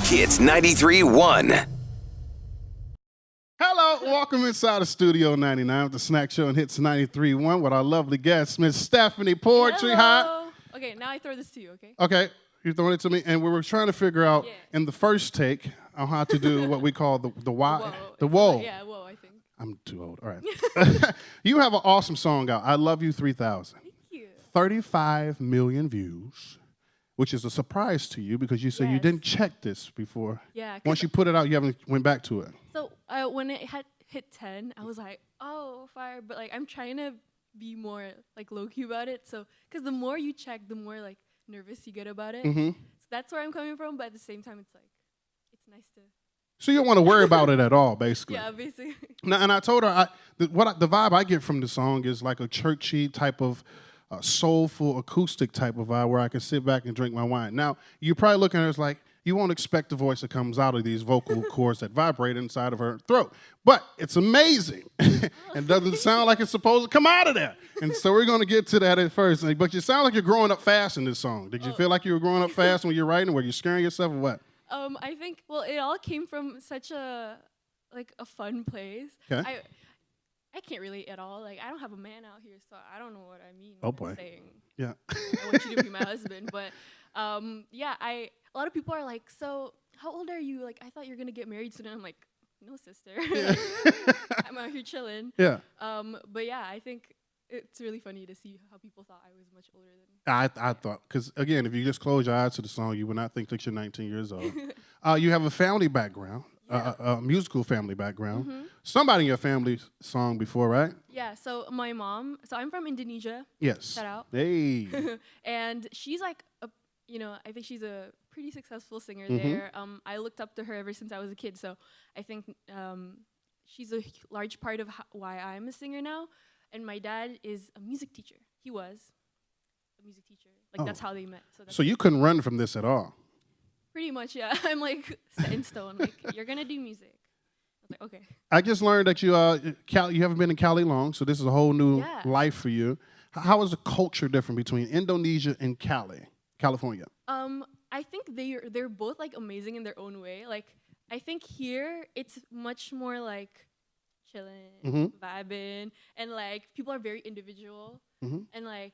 Hits 93.1. Hello, welcome inside of Studio 99 with the Snack Show and Hits 93.1 with our lovely guest, Miss Stephaine Poetri. Hi. Hello. Okay, now I throw this to you, okay? Okay, you're throwing it to me, and we were trying to figure out in the first take on how to do what we call the whoa. The whoa. Yeah, whoa, I think. I'm too old. All right. You have an awesome song out. I Love You 3000. Thank you. 35 million views, which is a surprise to you because you said you Yes. didn't check this before. Yeah. 'Cause- Once you put it out, you haven't went back to it. So when it had hit 10, I was like, oh, fire. But like, I'm trying to be more like low-key about it. So, because the more you check, the more like nervous you get about it. Mm-hmm. So that's where I'm coming from. But at the same time, it's like, it's nice to. So you don't want to worry about it at all, basically. Yeah, basically. Now, and I told her the vibe I get from the song is like a churchy type of soulful acoustic type of vibe where I can sit back and drink my wine. Now, you're probably looking at her as like, you won't expect the voice that comes out of these vocal cords that vibrate inside of her throat. But it's amazing. And doesn't sound like it's supposed to come out of there. And so we're going to get to that at first. But you sound like you're growing up fast in this song. Did you feel like you were growing up fast when you're writing? Were you scaring yourself or what? I think, well, it all came from such a fun place. Okay. I can't relate at all. Like, I don't have a man out here, so I don't know what I mean. Oh, when boy. I'm saying, Yeah. I want you to be my husband. But, yeah, a lot of people are like, so how old are you? Like, I thought you were going to get married soon. And I'm like, no, sister. Yeah. I'm out here chilling. Yeah. But, yeah, I think it's really funny to see how people thought I was much older than. I thought, because again, if you just close your eyes to the song, you would not think that you're 19 years old. You have a family background, a musical family background. Mm-hmm. Somebody in your family song before, right? Yeah, so my mom, so I'm from Indonesia. Yes. Shout out. Hey. And she's like, I think she's a pretty successful singer Mhm. there. I looked up to her ever since I was a kid, so I think she's a large part of why I'm a singer now. And my dad is a music teacher. He was a music teacher. Like, that's how they met. So you couldn't run from this at all. Pretty much, yeah. I'm like set in stone. Like, you're gonna do music. I was like, okay. I just learned that you haven't been in Cali long, so this is a whole new life for you. How is the culture different between Indonesia and California? I think they're both like amazing in their own way. Like, I think here it's much more like chilling, vibing, and like people are very individual, and like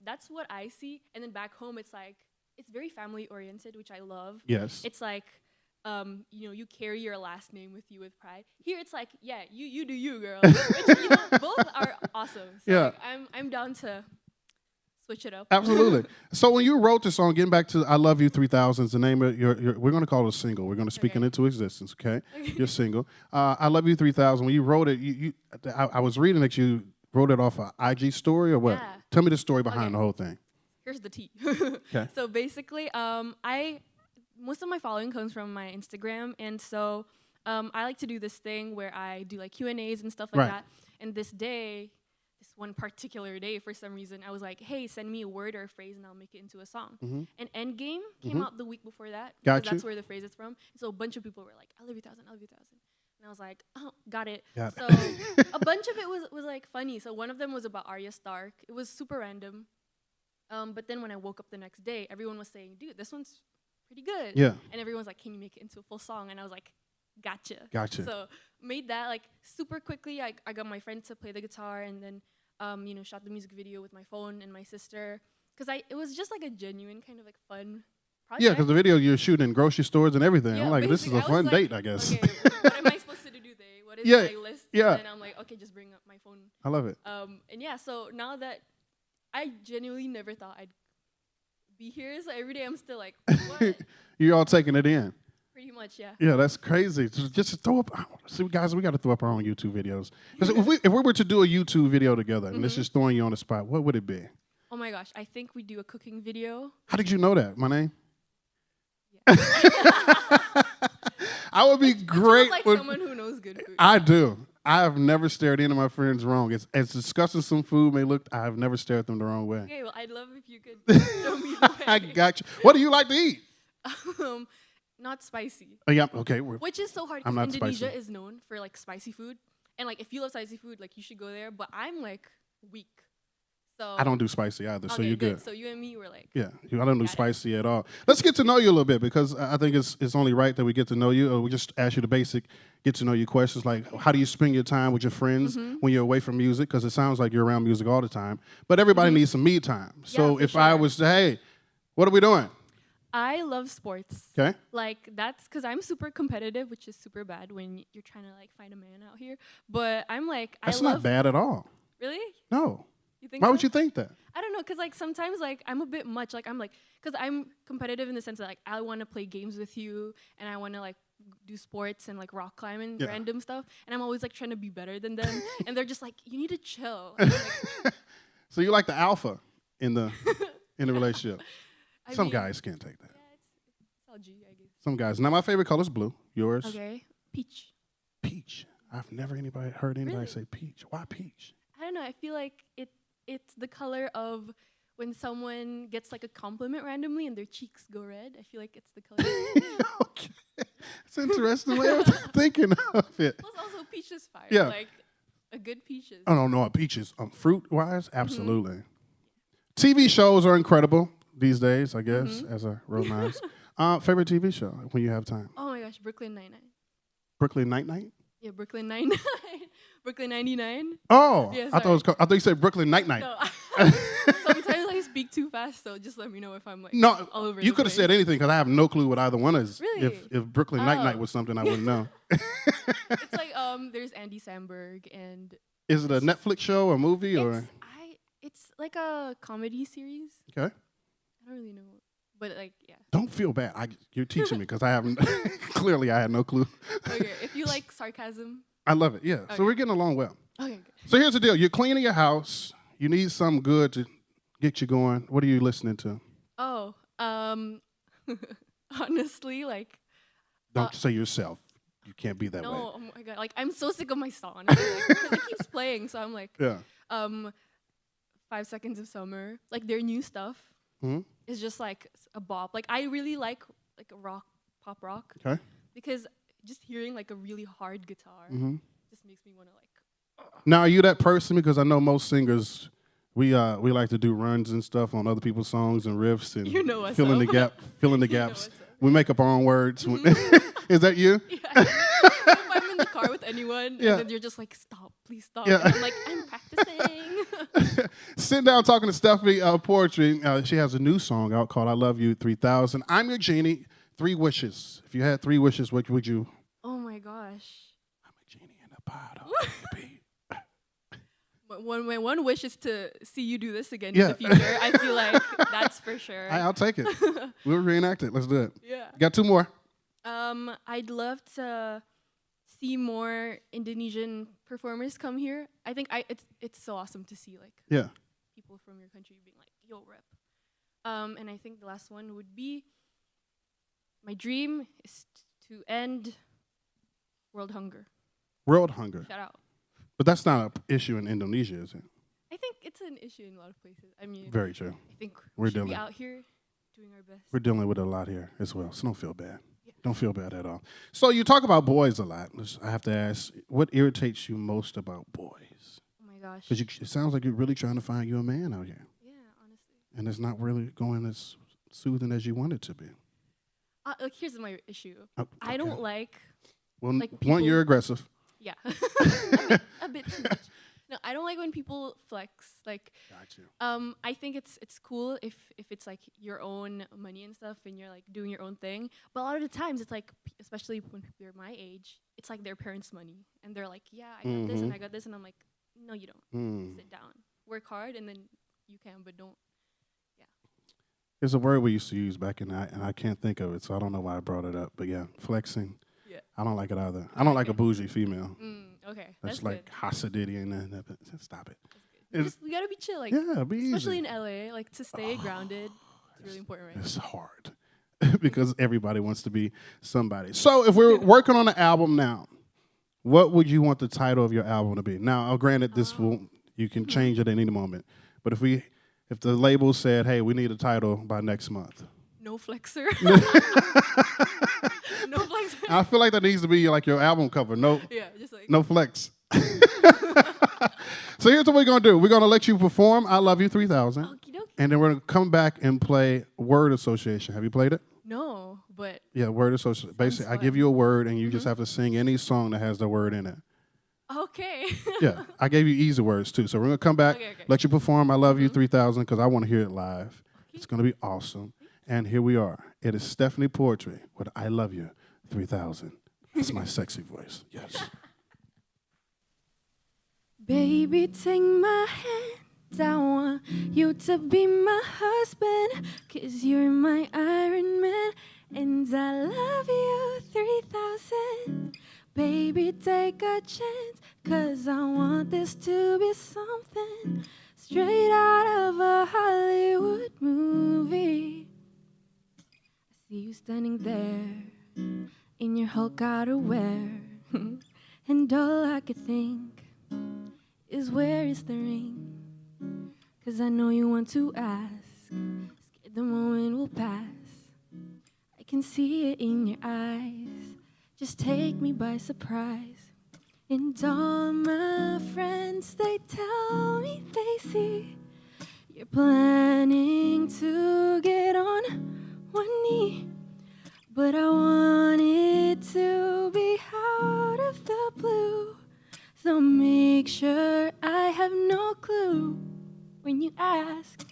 that's what I see. And then back home, it's like it's very family oriented, which I love. Yes. It's like you carry your last name with you with pride. Here it's like, yeah, you do you, girl. Which, both are awesome. So Yeah. like, I'm down to switch it up. Absolutely. So when you wrote the song, getting back to I Love You 3000 is the name of your we're going to call it a single. We're going to speak it into existence, okay? Your single. I Love You 3000. When you wrote it, I was reading that you wrote it off an IG story or what? Yeah. Tell me the story behind the whole thing. Here's the tea. Okay. So basically, most of my following comes from my Instagram, and so I like to do this thing where I do like Q&As and stuff like that. And this one particular day, for some reason, I was like, hey, send me a word or a phrase and I'll make it into a song. And Endgame came out the week before that. Gotcha. That's where the phrase is from. So a bunch of people were like, I love you 1000, I love you 1000. And I was like, oh, got it. So a bunch of it was like funny. So one of them was about Arya Stark. It was super random. But then when I woke up the next day, everyone was saying, dude, this one's pretty good. Yeah. And everyone was like, can you make it into a full song? And I was like, Gotcha. So made that like super quickly. I got my friend to play the guitar and then, shot the music video with my phone and my sister. Because it was just like a genuine kind of like fun project. Yeah, because the video you're shooting in grocery stores and everything. Yeah, I'm like, this is a fun like, date, I guess. Okay, what am I supposed to do today? What is my list? Yeah. And I'm like, okay, just bring up my phone. I love it. And yeah, so now that I genuinely never thought I'd be here, so every day I'm still like, what? You're all taking it in. Pretty much, yeah. Yeah, that's crazy. Just throw up. See, guys, we got to throw up our own YouTube videos. 'Cause if we were to do a YouTube video together, and it's just throwing you on the spot, what would it be? Oh my gosh, I think we do a cooking video. How did you know that? My name? Yeah. I would be great. Like someone who knows good food. I do. I have never stared any of my friends wrong. As disgusting some food may look, I have never stared them the wrong way. Okay, well, I'd love if you could show me the way. I got you. What do you like to eat? Not spicy. Yeah, okay. Which is so hard I'm because not Indonesia spicy. is known for like spicy food. And like if you love spicy food, like you should go there. But I'm like weak. So I don't do spicy either, so okay, you're good. So you and me were like, Yeah, I don't do Got it. spicy at all. Let's get to know you a little bit because I think it's only right that we get to know you. Or we just ask you the basic get to know you questions like how do you spend your time with your friends when you're away from music? Because it sounds like you're around music all the time. But everybody needs some me time. So for if I sure. was to, hey, what are we doing? I love sports. Okay. Like that's because I'm super competitive, which is super bad when you're trying to like find a man out here. But I'm like, That's I love. not bad at all. Really? No. You think? Why so? would you think that? I don't know, cause like sometimes like I'm a bit much. Like I'm like, cause I'm competitive in the sense that like I want to play games with you and I want to like do sports and like rock climbing, random stuff. And I'm always like trying to be better than them, and they're just like, you need to chill. And I'm like, So you like the alpha in the relationship? I Some mean, guys can't take that. Yeah, it's all G, I guess. Some guys. Now my favorite color is blue. Yours? Okay, peach. Peach. I've never heard anybody Really? say peach. Why peach? I don't know. I feel like it's the color of when someone gets like a compliment randomly and their cheeks go red. I feel like it's the color. Okay. It's interesting way of thinking of it. Plus, also peach is fire. Yeah. Like a good peach is. I don't know what peaches. Fruit-wise, absolutely. TV shows are incredible these days, I guess, as a romance. Favorite TV show when you have time? Oh my gosh, Brooklyn Nine-Nine. Brooklyn Night-Night? Yeah, Brooklyn Nine-Nine. Brooklyn 99. Oh, Yeah, I thought you said Brooklyn Night-Night. No, sometimes I speak too fast, so just let me know if I'm like No, all over you the could have place. said anything because I have no clue what either one is. Really? If Brooklyn Night-Night Oh. was something I wouldn't know. It's like there's Andy Samberg and Is it a Netflix show or movie or? it's like a comedy series. Okay. I don't really know, but like yeah. Don't feel bad. You're teaching me because I haven't. Clearly, I had no clue. Okay, if you like sarcasm. I love it. Yeah. Okay. So we're getting along well. Okay, good. So here's the deal. You're cleaning your house. You need something good to get you going. What are you listening to? Oh, honestly, like Don't say yourself. You can't be that no, way. oh my god, like I'm so sick of my song because it keeps playing. So I'm like, Yeah. 5 Seconds of Summer, like their new stuff is just like a bop. Like I really like a pop rock. Okay. Because just hearing like a really hard guitar just makes me want to like. Now, are you that person? Because I know most singers, we like to do runs and stuff on other people's songs and riffs and You know what's fill in the up. gap, fill in the You know gaps. what's up. We make up our own words. Is that you? Yeah. If I'm in the car with anyone Yeah. and then you're just like, stop, please stop. Yeah. And I'm like, I'm practicing. Sitting down talking to Stephaine Poetri. She has a new song out called "I Love You 3000." I'm your genie. 3 wishes. If you had 3 wishes, what would you? Oh my gosh. I'm a genie in a bottle, baby. But my one wish is to see you do this again Yeah. in the future. I feel like that's for sure. I'll take it. We'll reenact it. Let's do it. Yeah. Got 2 more. I'd love to see more Indonesian performers come here. I think it's so awesome to see like Yeah. people from your country being like, yo, rep. And I think the last one would be my dream is to end world hunger. World hunger. Shout out. But that's not an issue in Indonesia, is it? I think it's an issue in a lot of places. I mean, Very true. I think We're we should dealing. be out here doing our best. We're dealing with it a lot here as well, so don't feel bad. Yeah. Don't feel bad at all. So you talk about boys a lot. I have to ask, what irritates you most about boys? Oh my gosh. Because it sounds like you're really trying to find you a man out here, Yeah, honestly. and it's not really going as soothing as you want it to be. Like here's my issue. Oh, I okay. don't like. Well, like one, people- you're aggressive. Yeah. a bit too much. No, I don't like when people flex. Like, Got you. I think it's cool if it's like your own money and stuff, and you're like doing your own thing. But a lot of the times, it's like, especially when they're my age, it's like their parents' money, and they're like, yeah, I got this and I got this, and I'm like, no, you don't. Sit down, work hard, and then you can, but don't. There's a word we used to use back in that, and I can't think of it, so I don't know why I brought it up. But yeah, flexing. Yeah. I don't like it either. I don't like a bougie female. Okay. That's That's like good. Hasidity and that. Stop it. We gotta be chill, like Yeah, be easy. especially in LA, like to stay grounded. It's really important, right? It's hard because everybody wants to be somebody. So if we're working on an album now, what would you want the title of your album to be? Now, granted, you can change it at any moment. But if the label said, "Hey, we need a title by next month," No flexer. No flexer. I feel like that needs to be like your album cover. No, Yeah, just like no flex. So here's what we're going to do. We're going to let you perform I Love You 3000. Okie dokie. And then we're going to come back and play word association. Have you played it? No, but Yeah, word association. Basically, I give you a word, and you just have to sing any song that has the word in it. okay. Yeah, I gave you easy words, too. So we're going to come back, Okay. let you perform I Love You 3000, because I want to hear it live. It's going to be awesome. And here we are. It is Stephaine Poetri with I Love You 3000. That's my sexy voice. Yes. Baby, take my hand. I want you to be my husband, 'cause you're my Iron Man, and I love you 3000. Baby, take a chance, 'cause I want this to be something straight out of a Hollywood movie. I see you standing there in your Hulk outerwear, and all I could think is, where is the ring? 'Cause I know you want to ask, scared the moment will pass. I can see it in your eyes, just take me by surprise. And all my friends, they tell me they see you're planning to get on one knee. But I want it to be out of the blue, so make sure I have no clue when you ask.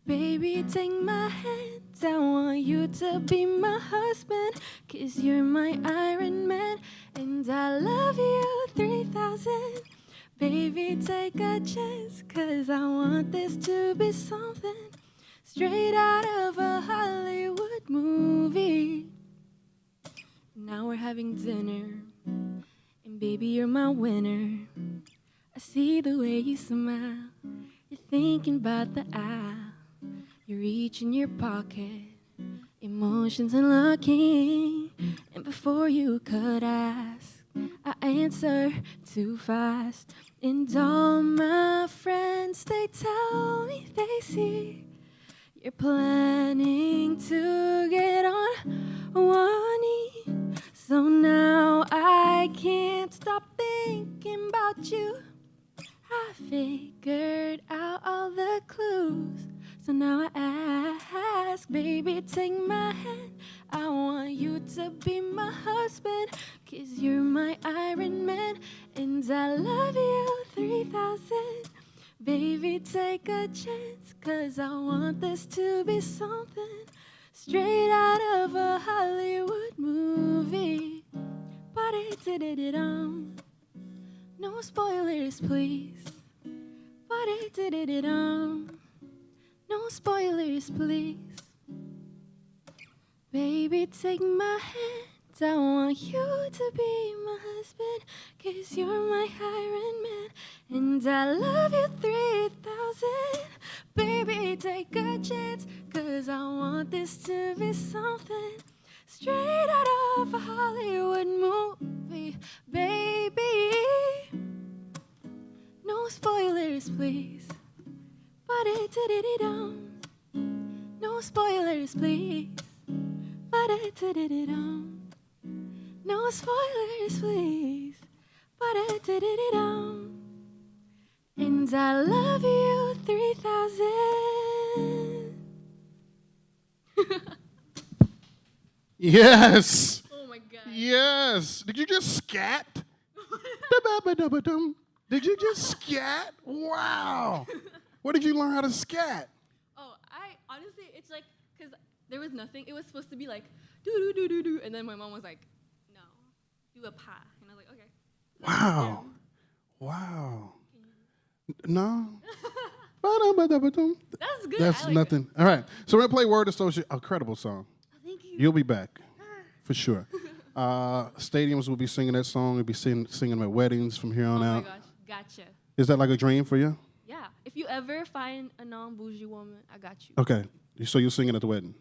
Baby, take my hand, I want you to be my husband, 'cause you're my Iron Man, and I love you 3000. Baby, take a chance, 'cause I want this to be something straight out of a Hollywood movie. Now we're having dinner, and baby, you're my winner. I see the way you smile, you're thinking about the aisle. You reach in your pocket, emotions unlocking, and before you could ask, I answer too fast. And all my friends, they tell me they see you're planning to get on one knee. So now I can't stop thinking about you. I figured out all the clues, so now I ask, baby, take my hand. I want you to be my husband, 'cause you're my Iron Man, and I love you 3000. Baby, take a chance, 'cause I want this to be something straight out of a Hollywood movie. Ba-da-da-da-da-dum. No spoilers, please. Ba-da-da-da-da-dum. No spoilers, please. Baby, take my hand. I want you to be my husband, 'cause you're my Iron Man, and I love you 3000. Baby, take a chance, 'cause I want this to be something straight out of a Hollywood movie. Baby, no spoilers, please. Ba-da-da-da-da-dum. No spoilers, please. Ba-da-da-da-da-dum. No spoilers, please. Ba-da-da-da-da-dum. And I love you 3000. Yes. Oh my God. Yes. Did you just scat? Da-ba-ba-da-ba-dum. Did you just scat? Wow. Where did you learn how to scat? Oh, I honestly, it's like, because there was nothing. It was supposed to be like, do-do-do-do-do. And then my mom was like, no, do a pa. And I was like, okay. Wow. Wow. No. Ba-dum-ba-da-ba-dum. That's good. That's I like nothing. All right. So we're going to play Word Association. Incredible song. Oh, thank you. You'll be back. For sure. Stadiums will be singing that song. We'll be singing them at weddings from here on Oh out. my gosh. Gotcha. Is that like a dream for you? Yeah. If you ever find a non-bougie woman, I got you. Okay. So you're singing at the wedding.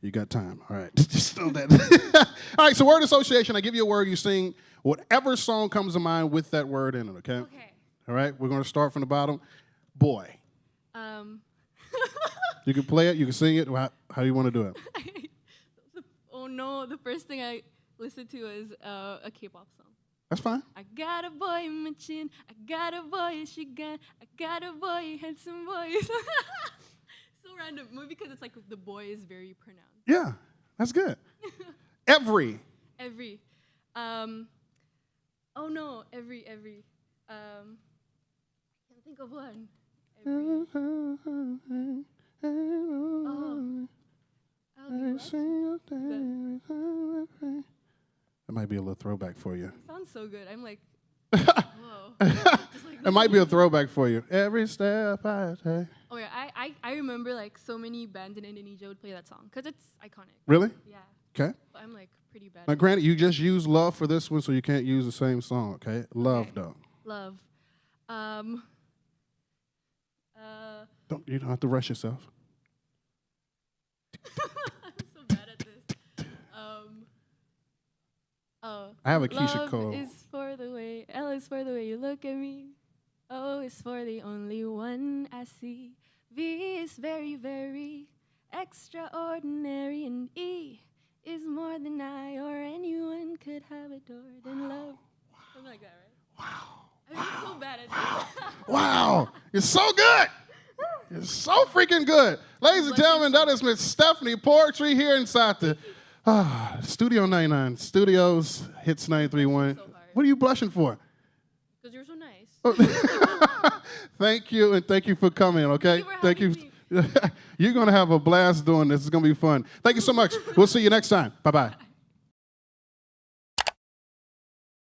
You got time. All right. Just know that. All right. So Word Association. I give you a word. You sing whatever song comes to mind with that word in it. Okay. Okay. All right. We're going to start from the bottom. Boy. You can play it. You can sing it. How do you want to do it? Oh no, the first thing I listened to is a K-pop song. That's fine. I got a boy in my chin. I got a boy in Shigan. I got a boy, handsome boy. So random. Maybe because it's like the boy is very pronounced. Yeah, that's good. Every. Oh no, every. I can't think of one. Every. Oh. I'll be blessed. That might be a little throwback for you. It sounds so good. I'm like, whoa. Just like It might be a throwback for you. Every step I take. Oh yeah, I remember like so many bands in Indonesia would play that song because it's iconic. Really? Yeah. Okay. But I'm like pretty bad. Now, granted, you just use love for this one, so you can't use the same song. Okay. Love, Okay. though. Love. You don't have to rush yourself. I'm so bad at this. I have a Keisha Love Cole. is for the way, L is for the way you look at me. O is for the only one I see. V is very, very extraordinary. And E is more than I or anyone could have adored and loved. Something like that, right? Wow. I'm so bad at this. Wow. You're so good. You're so freaking good. Ladies and gentlemen, that is Miss Stephaine Poetri here inside the Studio 99 Studios, Hits 93.1. So hard. What are you blushing for? Because you're so nice. Thank you, and thank you for coming, okay? Thank you for having me. You're going to have a blast doing this. It's going to be fun. Thank you so much. We'll see you next time. Bye-bye.